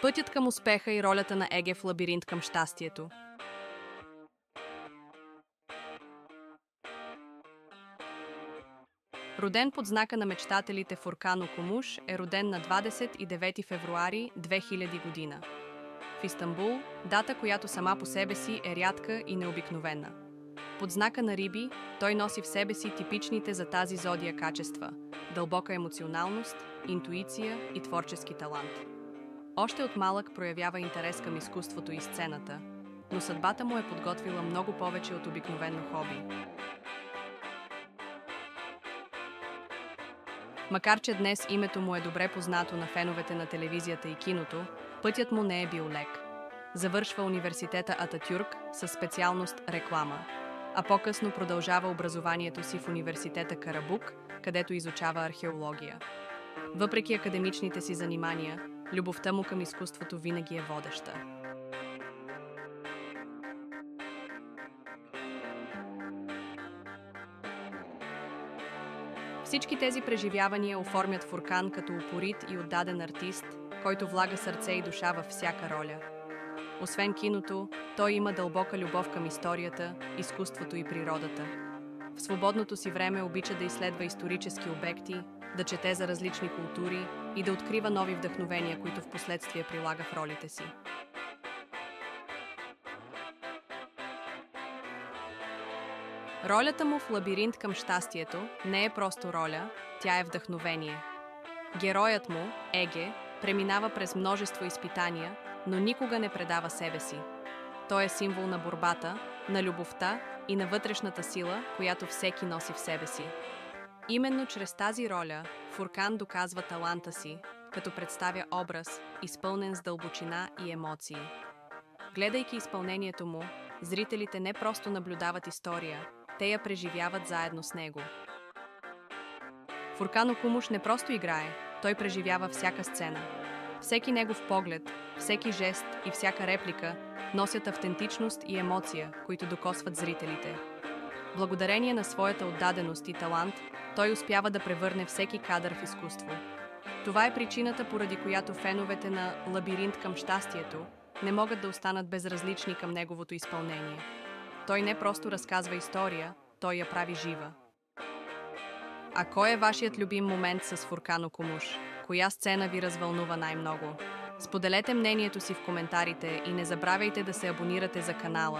Пътят към успеха и ролята на Еге в лабиринт към щастието. Роден под знака на мечтателите Фуркан Окумуш е роден на 29 февруари 2000 година. В Истанбул, дата, която сама по себе си е рядка и необикновена. Под знака на Риби, той носи в себе си типичните за тази зодия качества – дълбока емоционалност, интуиция и творчески талант. Още от малък проявява интерес към изкуството и сцената, но съдбата му е подготвила много повече от обикновено хоби. Макар че днес името му е добре познато на феновете на телевизията и киното, пътят му не е бил лек. Завършва университета Ататюрк със специалност реклама, а по-късно продължава образованието си в университета Карабук, където изучава археология. Въпреки академичните си занимания, любовта му към изкуството винаги е водеща. Всички тези преживявания оформят Фуркан като упорит и отдаден артист, който влага сърце и душа във всяка роля. Освен киното, той има дълбока любов към историята, изкуството и природата. В свободното си време обича да изследва исторически обекти, да чете за различни култури и да открива нови вдъхновения, които впоследствие прилага в ролите си. Ролята му в лабиринт към щастието не е просто роля, тя е вдъхновение. Героят му, Еге, преминава през множество изпитания, но никога не предава себе си. Той е символ на борбата, на любовта и на вътрешната сила, която всеки носи в себе си. Именно чрез тази роля Фуркан доказва таланта си, като представя образ, изпълнен с дълбочина и емоции. Гледайки изпълнението му, зрителите не просто наблюдават история, те я преживяват заедно с него. Фуркан Окумуш не просто играе, той преживява всяка сцена. Всеки негов поглед, всеки жест и всяка реплика носят автентичност и емоция, които докосват зрителите. Благодарение на своята отдаденост и талант, той успява да превърне всеки кадър в изкуство. Това е причината, поради която феновете на «Лабиринт към щастието» не могат да останат безразлични към неговото изпълнение. Той не просто разказва история, той я прави жива. А кой е вашият любим момент с Фуркан Окумуш? Коя сцена ви развълнува най-много? Споделете мнението си в коментарите и не забравяйте да се абонирате за канала,